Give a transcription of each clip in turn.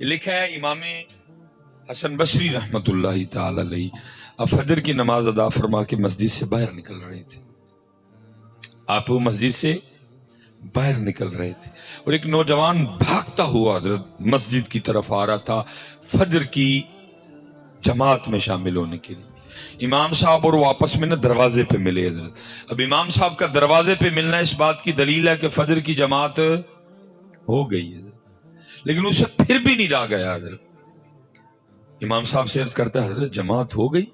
یہ لکھا ہے امام حسن بصری رحمت اللہ تعالی علیہ، اب فجر کی نماز ادا فرما کے مسجد سے باہر نکل رہے تھے. آپ وہ مسجد سے باہر نکل رہے تھے اور ایک نوجوان بھاگتا ہوا حضرت مسجد کی طرف آ رہا تھا فجر کی جماعت میں شامل ہونے کے لیے. امام صاحب اور وہ آپس میں دروازے پہ ملے حضرت. اب امام صاحب کا دروازے پہ ملنا اس بات کی دلیل ہے کہ فجر کی جماعت ہو گئی ہے، لیکن اسے پھر بھی نہیں رہا گیا حضرت. امام صاحب سے عرض کرتا ہے حضرت جماعت ہو گئی؟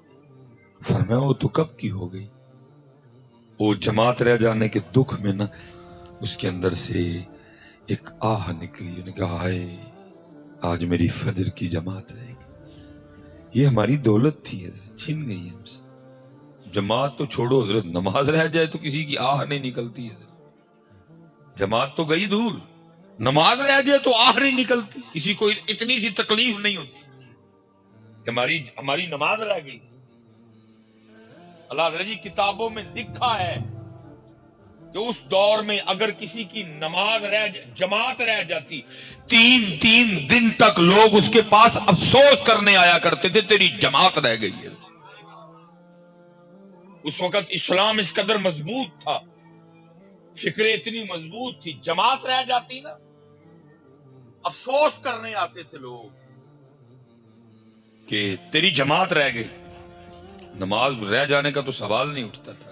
فرمایا وہ تو کب کی ہو گئی. وہ جماعت رہ جانے کے دکھ میں نا اس کے اندر سے ایک آہ نکلی. انہوں نے کہا ہائے آج میری فجر کی جماعت رہے گی، یہ ہماری دولت تھی حضرت، چھن گئی ہم سے. جماعت تو چھوڑو حضرت، نماز رہ جائے تو کسی کی آہ نہیں نکلتی حضرت. جماعت تو گئی دور، نماز رہ جائے تو آہ نہیں نکلتی. کسی کو اتنی سی تکلیف نہیں ہوتی کہ ہماری نماز رہ گئی. اللہ حضرت جی کتابوں میں لکھا ہے کہ اس دور میں اگر کسی کی نماز جماعت رہ جاتی 3 دن تک لوگ اس کے پاس افسوس کرنے آیا کرتے تھے تیری جماعت رہ گئی ہے. اس وقت اسلام اس قدر مضبوط تھا، فکریں اتنی مضبوط تھی، جماعت رہ جاتی نا افسوس کرنے آتے تھے لوگ کہ تیری جماعت رہ گئی. نماز رہ جانے کا تو سوال نہیں اٹھتا تھا،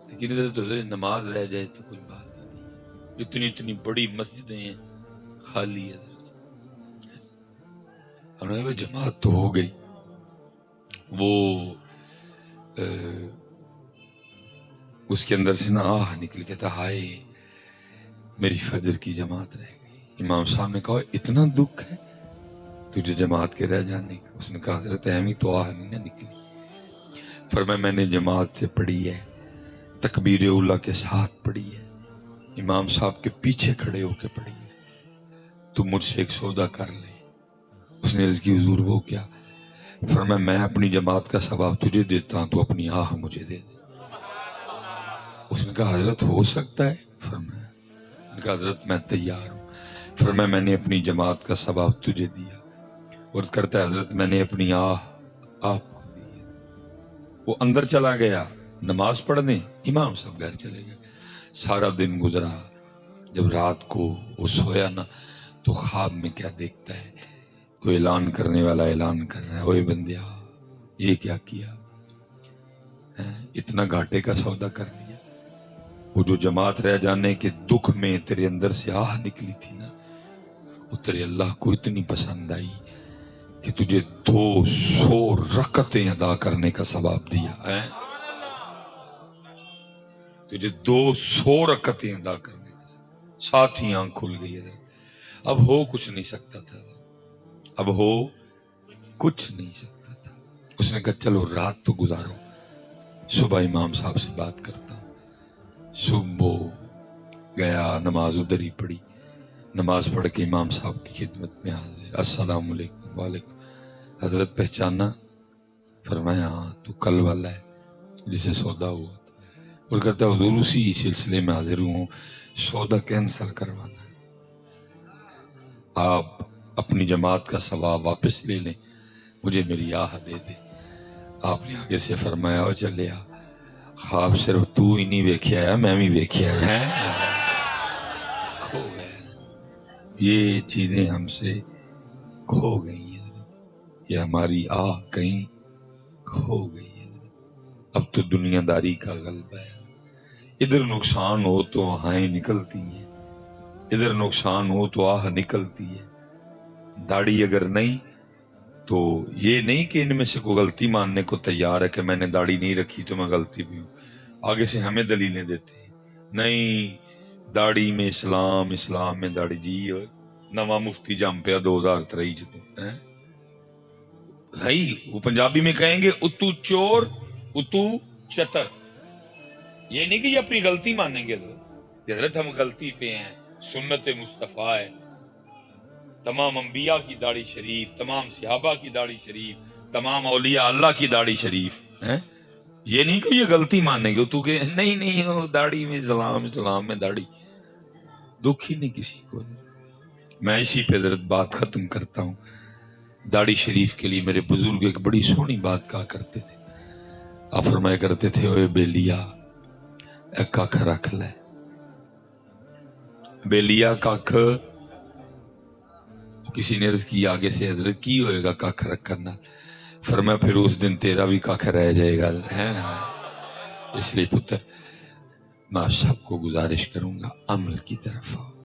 لیکن ادھر تو نماز رہ جائے تو کوئی بات ہی نہیں. اتنی بڑی مسجدیں ہیں خالی ہے. ہم نے کہا جماعت تو ہو گئی. وہ اس کے اندر سے نا آہ نکل کے تھا ہائے میری فجر کی جماعت رہ گئی. امام صاحب نے کہا اتنا دکھ ہے تجھے جماعت کے رہ جانے کا؟ اس نے کہا حضرت اہمی تو آہ نہیں نہ نکلی. فرمایا میں نے جماعت سے پڑھی ہے، تکبیر اولیٰ کے ساتھ پڑھی ہے، امام صاحب کے پیچھے کھڑے ہو کے پڑھی ہے. تو مجھ سے ایک سودا کر لے. اس نے عرض کی حضور وہ کیا؟ فرمایا میں اپنی جماعت کا ثواب تجھے دیتا ہوں، تو اپنی آہ مجھے دے دے. اس نے کہا حضرت ہو سکتا ہے؟ فرمایا. نے کہا حضرت میں تیار ہوں. فرمایا میں نے اپنی جماعت کا ثواب تجھے دیا. اور کرتا ہے حضرت میں نے اپنی آہ آپ کو دی ہے. وہ اندر چلا گیا نماز پڑھنے، امام صاحب گھر چلے گئے. سارا دن گزرا. جب رات کو وہ سویا نا تو خواب میں کیا دیکھتا ہے، کوئی اعلان کرنے والا اعلان کر رہا ہے اوے بندیا یہ کیا کیا، اتنا گھاٹے کا سودا کر لیا. وہ جو جماعت رہ جانے کے دکھ میں تیرے اندر سے آہ نکلی تھی نا وہ تیرے اللہ کو اتنی پسند آئی کہ تجھے 200 رکعتیں ادا کرنے کا ثواب دیا ہے. تجھے 200 رکعتیں ادا کرنے کا، ساتھ ہی آنکھ کھل گئی ہے. اب ہو کچھ نہیں سکتا تھا، اب ہو کچھ نہیں سکتا تھا. اس نے کہا چلو رات تو گزارو، صبح امام صاحب سے بات کرتا ہوں. صبح گیا، نماز ادھر ہی پڑھی. نماز پڑھ کے امام صاحب کی خدمت میں حاضر. السلام علیکم. وعلیکم. حضرت پہچانا؟ فرمایا ہاں تو کل والا ہے جسے سودا ہوا تھا. اور کہتا حضور اسی سلسلے میں حاضر ہوں، سودا کینسل کروانا ہے، آپ اپنی جماعت کا ثواب واپس لے لیں، مجھے میری آہ دے دے. آپ نے آگے سے فرمایا اور چلے آ، خواب صرف تو ہی نہیں ویکھیا ہے میں بھی ویکھیا ہے. کھو گئے یہ چیزیں ہم سے کھو گئی ہیں، یہ ہماری آہ کہیں کھو گئی ہے. اب تو دنیا داری کا غلبہ ہے. ادھر نقصان ہو تو آہیں نکلتی ہیں، ادھر نقصان ہو تو آہ نکلتی ہے. داڑھی اگر نہیں تو یہ نہیں کہ ان میں سے کوئی غلطی ماننے کو تیار ہے کہ میں نے داڑھی نہیں رکھی تو میں غلطی بھی ہوں. آگے سے ہمیں دلیلیں دیتے ہیں نہیں داڑھی میں اسلام، اسلام میں داڑھی. جی نواں مفتی جم پیا 2023 بھائی. وہ پنجابی میں کہیں گے اتو چور اتو چتر. یہ نہیں کہ یہ اپنی غلطی مانیں گے حضرت ہم غلطی پہ ہیں. سنت مصطفیٰ ہے، تمام انبیاء کی داڑھی شریف، تمام صحابہ کی داڑھی شریف، تمام اولیاء اللہ کی داڑھی شریف ہیں. یہ نہیں کہ یہ غلطی مانیں گے تو کہ نہیں داڑھی میں اسلام، اسلام میں داڑھی. دکھ ہی نہیں کسی کو. میں اسی پہ حضرت بات ختم کرتا ہوں. داڑھی شریف کے لیے میرے بزرگ ایک بڑی سونی بات کہا کرتے تھے. آپ فرمایا کرتے تھے اوے بیلیا ایک ککھ رکھ لے. بیلیا ککھ. کسی نے عرض کی آگے سے حضرت کی ہوئے گا ککھ رکھنا؟ فرمایا پھر اس دن تیرا بھی ککھ رہ جائے گا. اس لیے پتر میں سب کو گزارش کروں گا عمل کی طرف آؤ.